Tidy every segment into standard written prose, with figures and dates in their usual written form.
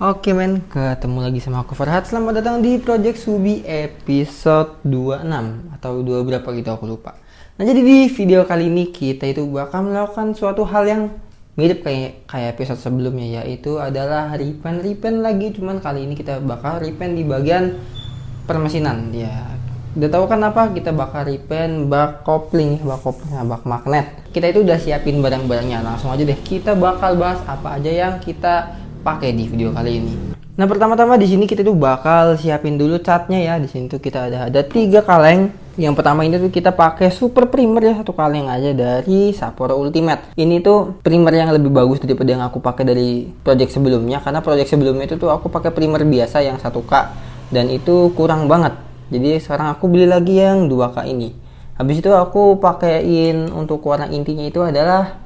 Oke men, ketemu lagi sama aku Farhat. Selamat datang di Project Subi episode 26 atau 2 berapa gitu aku lupa. Nah, jadi di video kali ini kita itu bakal melakukan suatu hal yang mirip kayak episode sebelumnya, yaitu adalah repaint lagi. Cuman kali ini kita bakal repaint di bagian permesinan. Ya, udah tahu kan apa? Kita bakal repaint bak kopling, bak magnet. Kita itu udah siapin barang-barangnya. Langsung aja deh, kita bakal bahas apa aja yang kita pakai di video kali ini. Nah, pertama-tama di sini kita tuh bakal siapin dulu catnya ya. Di sini tuh kita ada 3 kaleng. Yang pertama ini tuh kita pakai super primer ya, satu kaleng aja dari Sapporo Ultimate. Ini tuh primer yang lebih bagus daripada yang aku pakai dari project sebelumnya, karena project sebelumnya itu tuh aku pakai primer biasa yang 1K dan itu kurang banget. Jadi sekarang aku beli lagi yang 2K ini. Habis itu aku pakaiin untuk warna intinya itu adalah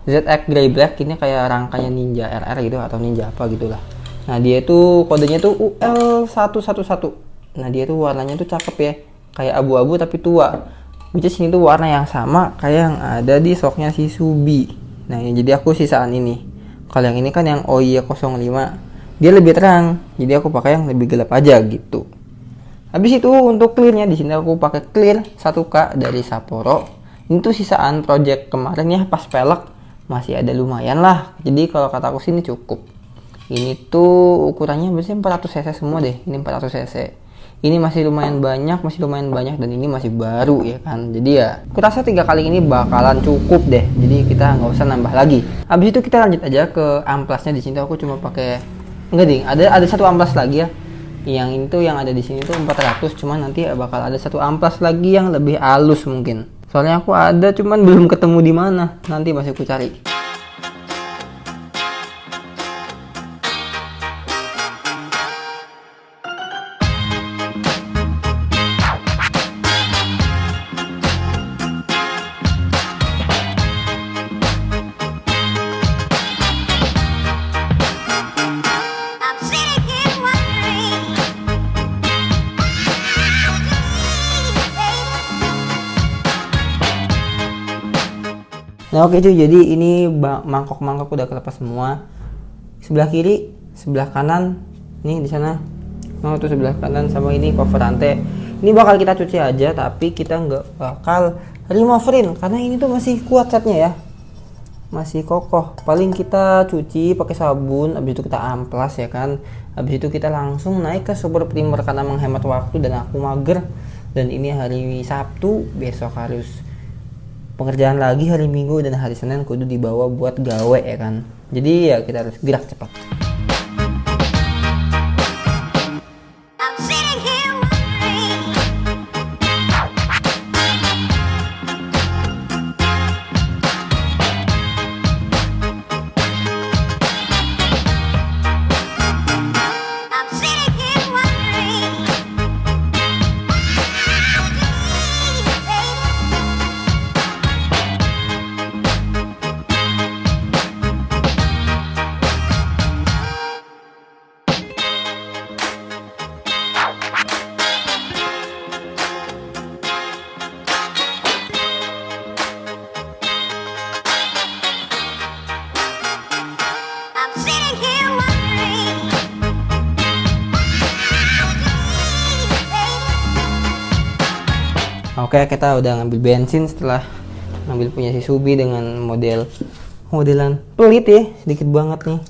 ZX Grey Black. Ini kayak rangkanya Ninja RR gitu atau Ninja apa gitulah. Nah, dia itu kodenya tuh UL111. Nah, dia tuh warnanya tuh cakep ya, kayak abu-abu tapi tua. Which is ini tuh warna yang sama kayak yang ada di stoknya si Subi. Nah, jadi aku sisaan ini. Kalau yang ini kan yang OY05, dia lebih terang. Jadi aku pakai yang lebih gelap aja gitu. Habis itu untuk clearnya di sini aku pakai clear 1K dari Sapporo. Ini tuh sisaan project kemarin ya, pas pelek masih ada lumayan lah. Jadi kalau kataku sini cukup. Ini tuh ukurannya biasanya 400 cc semua deh. Ini 400 cc. Ini masih lumayan banyak dan ini masih baru ya kan. Jadi ya, aku rasa 3 kali ini bakalan cukup deh. Jadi kita nggak usah nambah lagi. Habis itu kita lanjut aja ke amplasnya. Di sini aku cuma pakai ada satu amplas lagi ya. Yang itu yang ada di sini tuh 400, cuman nanti bakal ada satu amplas lagi yang lebih halus mungkin. Soalnya aku ada cuman belum ketemu di mana. Nanti masih aku cari. Nah, oke cuy, jadi ini mangkok-mangkok udah kelepas semua. Sebelah kiri, sebelah kanan, nih di sana. Mau tuh sebelah kanan sama ini cover rantai. Ini bakal kita cuci aja, tapi kita nggak bakal removerin karena ini tuh masih kuat catnya ya. Masih kokoh. Paling kita cuci pakai sabun, habis itu kita amplas ya kan. Habis itu kita langsung naik ke super primer karena menghemat waktu dan aku mager. Dan ini hari Sabtu, besok harus pengerjaan lagi hari Minggu dan hari Senin kudu dibawa buat gawe ya kan. Jadi ya kita harus gerak cepat. Oke, kita udah ngambil bensin setelah ngambil punya si Subi dengan modelan pelit ya, sedikit banget nih.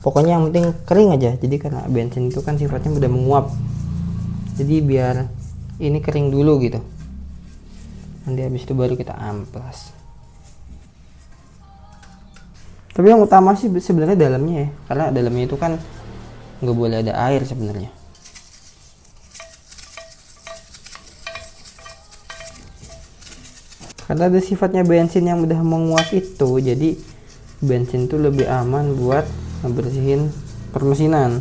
Pokoknya yang penting kering aja. Jadi karena bensin itu kan sifatnya udah menguap. Jadi biar ini kering dulu gitu. Nanti habis itu baru kita amplas. Tapi yang utama sih sebenarnya dalamnya ya, karena dalamnya itu kan nggak boleh ada air sebenarnya. Karena ada sifatnya bensin yang udah menguap itu, jadi bensin tuh lebih aman buat ngebersihin permesinan.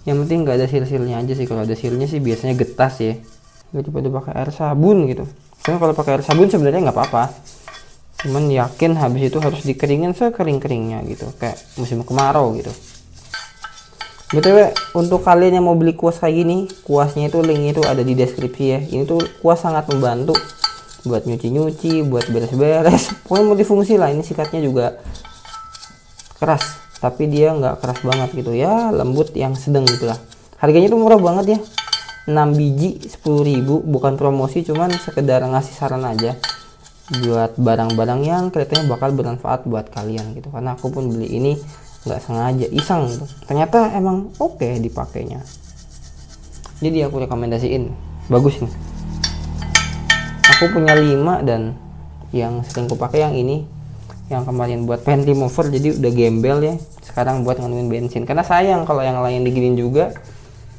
Yang penting nggak ada sil-silnya aja sih. Kalau ada silnya sih biasanya getas ya. Daripada pakai air sabun gitu. Soalnya kalau pakai air sabun sebenarnya nggak apa-apa. Cuman yakin habis itu harus dikeringin sekering-keringnya gitu, kayak musim kemarau gitu. BTW, untuk kalian yang mau beli kuas kayak gini, kuasnya itu linknya itu ada di deskripsi ya. Ini tuh kuas sangat membantu buat nyuci-nyuci, buat beres-beres, pokoknya multifungsi lah. Ini sikatnya juga keras, tapi dia nggak keras banget gitu ya, lembut yang sedang gitulah. Harganya tuh murah banget ya, 6 biji 10.000, bukan promosi, cuman sekedar ngasih saran aja buat barang-barang yang kelihatannya bakal bermanfaat buat kalian gitu. Karena aku pun beli ini nggak sengaja, iseng gitu. Ternyata emang oke dipakainya. Jadi aku rekomendasiin, bagus nih. Aku punya 5 dan yang sering aku pakai yang ini, yang kemarin buat pen remover, jadi udah gembel ya. Sekarang buat nganuin bensin, karena sayang kalau yang lain diginin juga,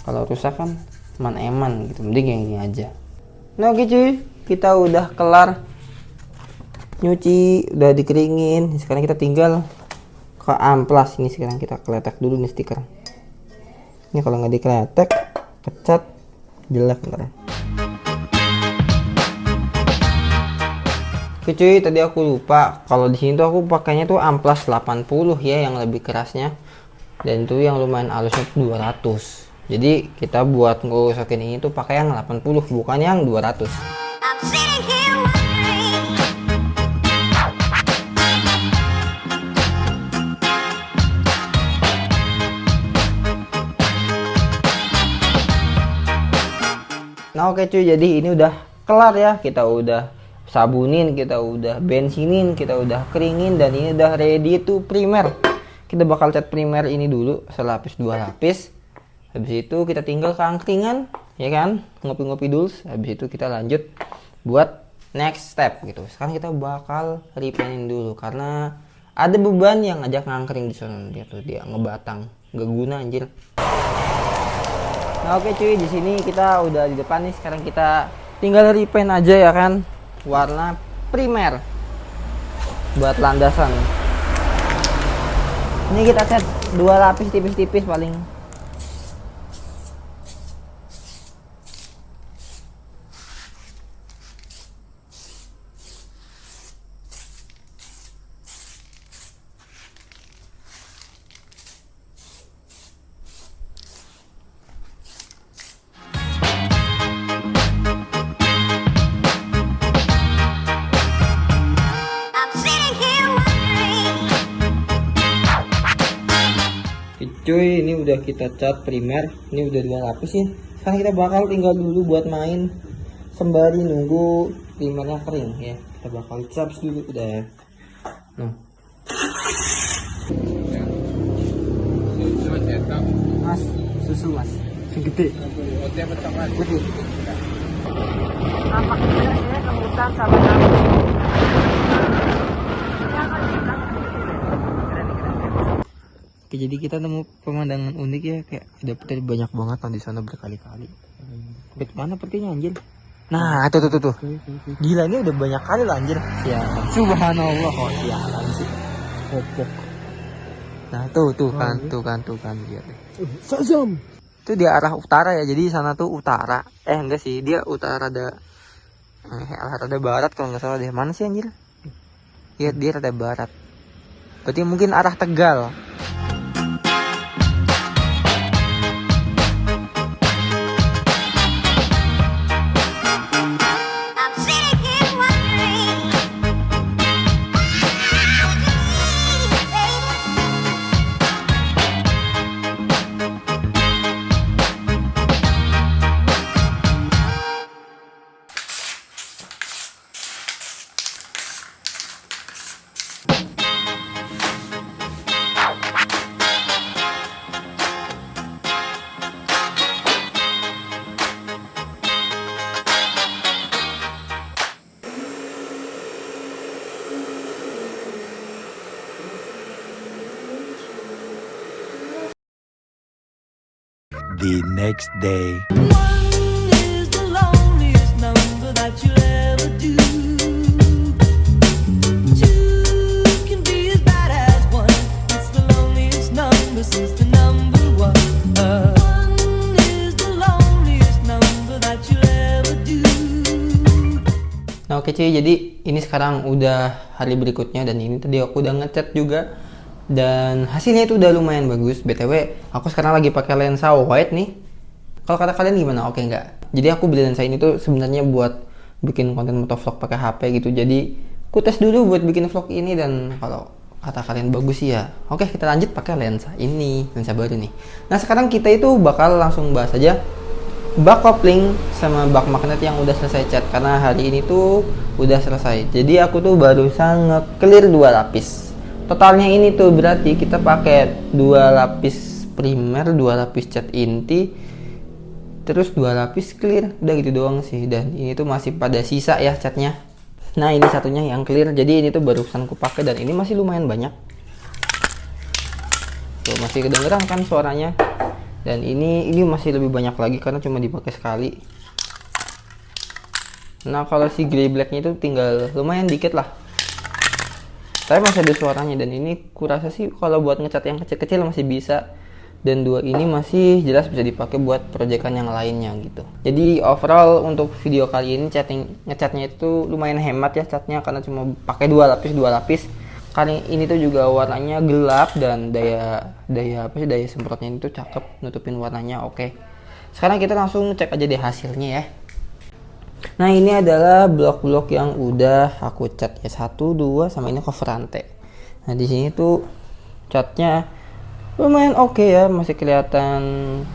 kalau rusak kan eman gitu, mending yang ini aja. Nah oke cuy, kita udah kelar nyuci, udah dikeringin. Sekarang kita tinggal ke amplas. Ini sekarang kita kletek dulu nih stiker. Ini kalau nggak dikletek, kecat, jelek ntar. Oke cuy, tadi aku lupa kalau di sini tuh aku pakainya tuh amplas 80 ya, yang lebih kerasnya, dan itu yang lumayan halusnya 200. Jadi kita buat ngerusakin ini tuh pakai yang 80, bukan yang 200. Nah oke cuy, jadi ini udah kelar ya. Kita udah sabunin, kita udah bensinin, kita udah keringin, dan ini udah ready to primer. Kita bakal cat primer ini dulu selapis 2 lapis. Habis itu kita tinggal ke angkringan, ya kan, ngopi-ngopi dulu. Habis itu kita lanjut buat next step gitu. Sekarang kita bakal repaintin dulu karena ada beban yang ngajak ngangkring di sana. Dia tuh dia ngebatang, gak guna anjir. Nah oke cuy, di sini kita udah di depan nih. Sekarang kita tinggal repaint aja ya kan, warna primer buat landasan. Ini kita cat 2 lapis tipis-tipis paling. Cuy, ini udah kita cat primer, ini udah 2 lapis ya. Sekarang kita bakal tinggal dulu buat main sembari nunggu primernya kering ya. Kita bakal cat dulu udah ya. Nah. Mas, susu mas, segede. Gede. Nampaknya ya kemutan sampai nanti. Oke, jadi kita nemu pemandangan unik ya, kayak ada peti banyak banget di sana berkali-kali. Peti mana petinya anjir? Nah, tuh. Gila, ini udah banyak kali lah anjir. Ya, subhanallah, kok sialan sih. Popok. Nah, tuh kan lihat deh. Sazam. Itu di arah utara ya. Jadi sana tuh utara. Enggak sih, dia utara rada barat kalau nggak salah deh. Mana sih anjir? Iya, dia rada barat. Berarti mungkin arah Tegal. The next day. Nah oke cuy, jadi ini sekarang udah hari berikutnya, dan ini tadi aku udah ngecat juga, dan hasilnya itu udah lumayan bagus. BTW aku sekarang lagi pakai lensa wide nih. Kalau kata kalian gimana? Oke nggak? Jadi aku beli lensa ini tuh sebenarnya buat bikin konten motovlog pakai HP gitu. Jadi aku tes dulu buat bikin vlog ini, dan kalau kata kalian bagus sih ya. Oke, kita lanjut pakai lensa ini, lensa baru nih. Nah sekarang kita itu bakal langsung bahas aja bak kopling sama bak magnet yang udah selesai cat, karena hari ini tuh udah selesai. Jadi aku tuh barusan nge-clear 2 lapis. Totalnya ini tuh berarti kita pakai 2 lapis primer, 2 lapis cat inti, terus 2 lapis clear. Udah gitu doang sih. Dan ini tuh masih pada sisa ya catnya. Nah ini satunya yang clear, jadi ini tuh barusan aku pakai dan ini masih lumayan banyak. Tuh masih kedengeran kan suaranya. Dan ini masih lebih banyak lagi karena cuma dipakai sekali. Nah kalau si grey blacknya itu tinggal lumayan dikit lah. Tapi masih ada suaranya dan ini kurasa sih kalau buat ngecat yang kecil-kecil masih bisa. Dan 2 ini masih jelas bisa dipakai buat proyekan yang lainnya gitu. Jadi overall untuk video kali ini ngecatnya itu lumayan hemat ya catnya, karena cuma pakai 2 lapis. Kali ini tuh juga warnanya gelap dan daya semprotnya itu cakep, nutupin warnanya oke. Sekarang kita langsung cek aja deh hasilnya ya. Nah ini adalah blok-blok yang udah aku cat ya, 1, 2 sama ini cover rantai. Nah di sini tuh catnya lumayan oke ya, masih kelihatan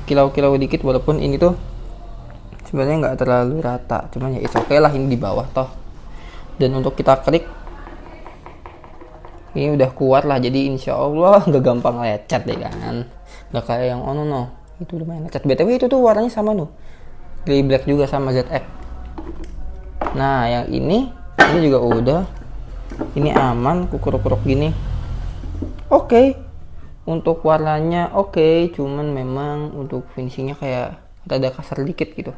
kilau-kilau dikit walaupun ini tuh sebenarnya nggak terlalu rata, cuman ya it's oke lah, ini di bawah toh. Dan untuk kita klik ini udah kuat lah, jadi insya Allah nggak gampang lecet deh kan, nggak kayak yang no itu lumayan lecet. BTW itu tuh warnanya sama tuh, grey black juga sama ZX. Nah yang ini juga udah, ini aman, kukuruk-kuruk gini oke. Untuk warnanya oke, cuman memang untuk finishingnya kayak rada kasar dikit gitu.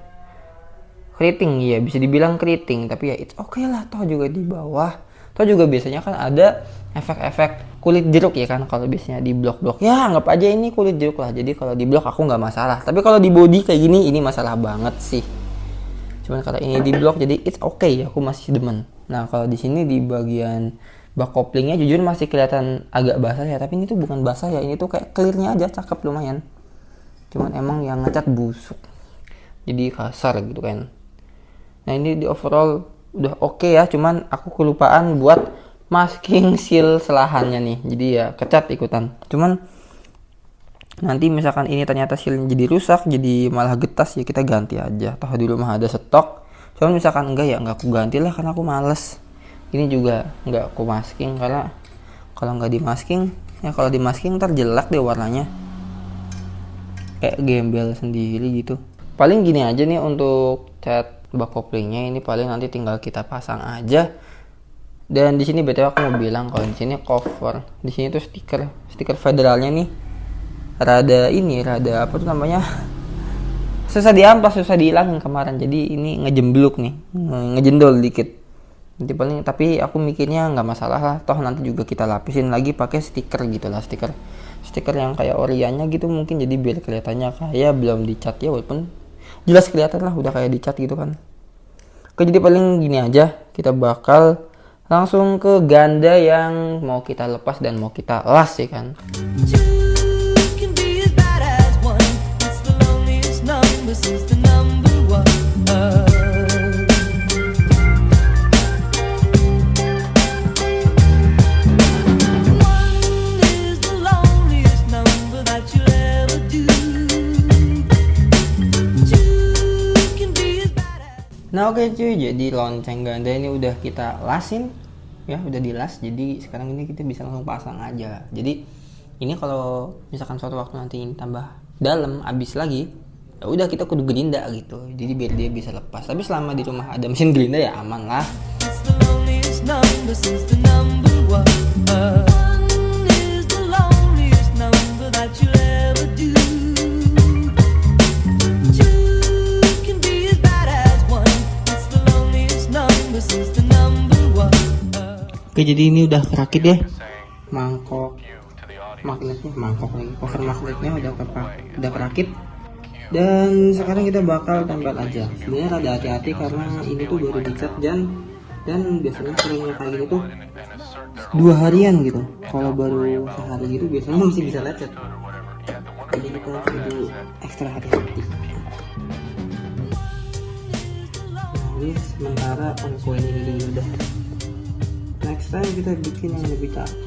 Keriting ya, bisa dibilang keriting, tapi ya it's oke lah, toh juga di bawah. Toh juga biasanya kan ada efek-efek kulit jeruk ya kan, kalau biasanya di blok-blok ya anggap aja ini kulit jeruk lah. Jadi kalau di blok aku nggak masalah, tapi kalau di body kayak gini ini masalah banget sih. Cuman kalau ini di blok jadi it's oke ya, aku masih demen. Nah kalau di sini di bagian bak koplingnya jujur masih kelihatan agak basah ya, tapi ini tuh bukan basah ya, ini tuh kayak clearnya aja cakep lumayan. Cuman emang yang ngecat busuk, jadi kasar gitu kan. Nah ini di overall udah oke ya, cuman aku kelupaan buat masking seal selahannya nih, jadi ya kecat ikutan. Cuman nanti misalkan ini ternyata sealnya jadi rusak, jadi malah getas ya kita ganti aja, toh di rumah ada stok. Cuman misalkan enggak ya enggak aku ganti lah, karena aku males. Ini juga nggak aku masking, karena kalau nggak di masking ya, kalau di masking ntar jelek deh warnanya, kayak gembel sendiri gitu. Paling gini aja nih untuk cat bak koplingnya, ini paling nanti tinggal kita pasang aja. Dan di sini BTW aku mau bilang kalau di sini cover, di sini tuh stiker federalnya nih rada apa tuh namanya, susah diamplas, susah dihilangin kemarin, jadi ini ngejembluk nih, ngejendol dikit. Nanti paling, tapi aku mikirnya nggak masalah lah, toh nanti juga kita lapisin lagi pakai stiker gitu lah, stiker yang kayak orianya gitu mungkin, jadi biar kelihatannya kayak belum dicat ya, walaupun jelas kelihatan lah udah kayak dicat gitu kan. Oke, jadi paling gini aja, kita bakal langsung ke ganda yang mau kita lepas dan mau kita las ya kan. Nah oke cuy, jadi lonceng ganda ini udah kita lasin ya, udah dilas. Jadi sekarang ini kita bisa langsung pasang aja. Jadi ini kalau misalkan suatu waktu nanti ini tambah dalam abis lagi, ya udah kita kudu gerinda gitu, jadi biar dia bisa lepas. Tapi selama di rumah ada mesin gerinda ya aman lah. Oke, jadi ini udah kerakit ya, cover magnetnya udah kerakit. Dan sekarang kita bakal tempel aja. Sebenarnya rada hati-hati karena ini tuh baru dicat dan biasanya seringnya kayak gini tuh 2 harian gitu. Kalau baru sehari gitu biasanya masih bisa lecet. Jadi kita kudu ekstra hati-hati. Nah, ini sementara on coin ini dulu udah. Next time kita bikin yang lebih cakep.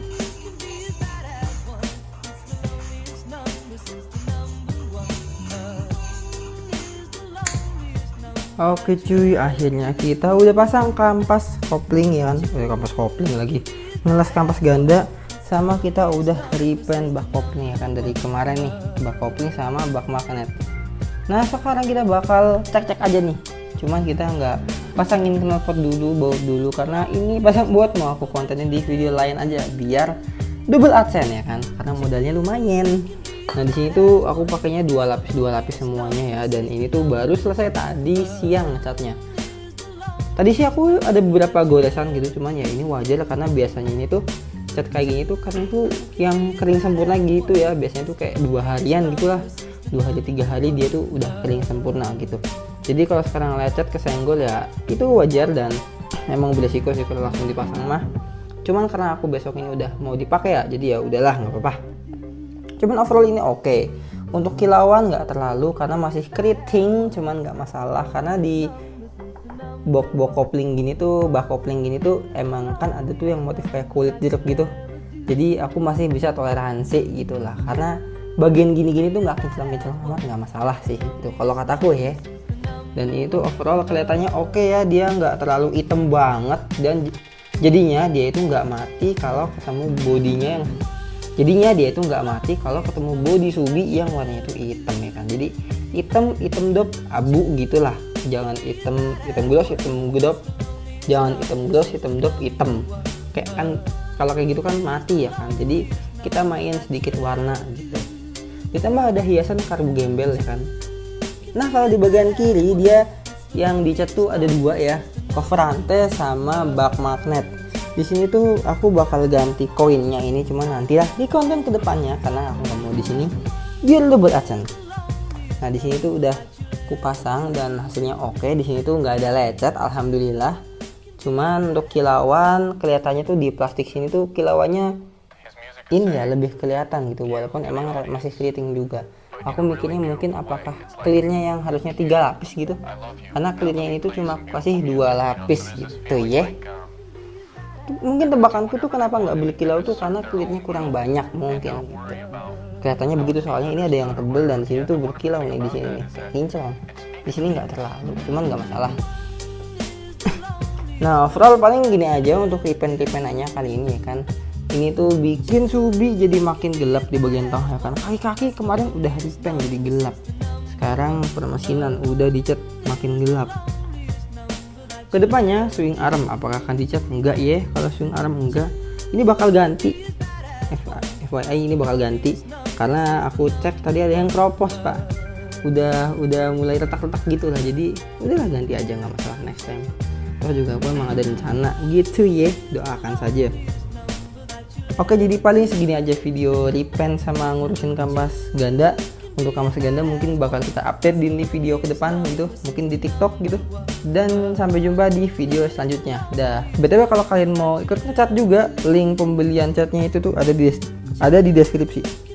Oke cuy, akhirnya kita udah pasang kampas kopling ya kan. Udah kampas kopling lagi, ngelas kampas ganda, sama kita udah repaint bak kopling ya kan dari kemarin nih, bak kopling sama bak magnet. Nah sekarang kita bakal cek-cek aja nih, cuman kita nggak pasangin knalpot dulu, baut dulu, karena ini pasang buat mau aku kontennya di video lain aja biar double adsense ya kan, karena modalnya lumayan. Nah di sini tuh aku pakainya dua lapis semuanya ya, dan ini tuh baru selesai tadi siang catnya. Tadi sih aku ada beberapa goresan gitu, cuman ya ini wajar karena biasanya ini tuh cat kayak gini tuh kan itu yang kering sempurna gitu ya, biasanya tuh kayak 2 harian gitulah, 2 hari 3 hari dia tuh udah kering sempurna gitu. Jadi kalau sekarang lecet kesenggol ya itu wajar dan emang beresiko sih kalau langsung dipasang mah. Cuman karena aku besok ini udah mau dipakai ya, jadi ya udahlah nggak apa-apa. Cuman overall ini oke. Untuk kilauan nggak terlalu karena masih keriting, cuman nggak masalah karena di bak kopling gini tuh, bak kopling gini tuh emang kan ada tuh yang motif kayak kulit jeruk gitu. Jadi aku masih bisa toleransi gitulah, karena bagian gini-gini tuh nggak kinclong-kinclong amat, nggak masalah sih itu kalau kataku ya. Dan itu overall kelihatannya oke ya, dia nggak terlalu hitam banget dan jadinya dia itu nggak mati kalau ketemu bodinya yang body Subi yang warnanya itu hitam ya kan. Jadi hitam dop abu gitulah, jangan hitam gloss, hitam gedop, jangan hitam gloss, hitam dop, hitam kayak kan, kalau kayak gitu kan mati ya kan. Jadi kita main sedikit warna gitu, ditambah ada hiasan karbu gembel ya kan. Nah kalau di bagian kiri dia yang dicat tuh ada 2 ya, cover rantai sama bak magnet. Di sini tuh aku bakal ganti koinnya ini, cuman nantilah di konten kedepannya karena aku nggak mau di sini biar double adsense. Nah di sini tuh udah kupasang dan hasilnya oke. Di sini tuh nggak ada lecet, alhamdulillah. Cuman untuk kilauan kelihatannya tuh di plastik sini tuh kilauannya ini ya lebih kelihatan gitu, walaupun emang masih keriting juga. Aku mikirnya mungkin apakah clearnya yang harusnya 3 lapis gitu, karena clearnya ini tuh cuma kasih 2 lapis gitu ya. Mungkin tebakanku tuh kenapa nggak beli kilau tuh karena kulitnya kurang banyak mungkin gitu. Kelihatannya begitu, soalnya ini ada yang tebel dan sini tuh berkilau nih, di sini nih kayak kinclong. Di sini nggak terlalu, cuman nggak masalah. Nah overall paling gini aja untuk repaint-repaintannya kali ini ya kan. Ini tuh bikin Subi jadi makin gelap di bagian tengah ya kan. Kaki-kaki kemarin udah repaint jadi gelap, sekarang permesinan udah dicat makin gelap. Kedepannya swing arm apakah akan dicat? Enggak ya, kalau swing arm enggak, ini bakal ganti. FYI ini bakal ganti karena aku cek tadi ada yang kropos pak, udah mulai retak-retak gitu lah, jadi udahlah ganti aja nggak masalah next time. Toh juga aku emang ada rencana gitu ya, doakan saja. Oke jadi paling segini aja video repaint sama ngurusin kampas ganda. Untuk kampas ganda mungkin bakal kita update di video ke depan gitu, mungkin di TikTok gitu. Dan sampai jumpa di video selanjutnya. Dah. BTW kalau kalian mau ikut ngecat juga, link pembelian catnya itu tuh ada di deskripsi.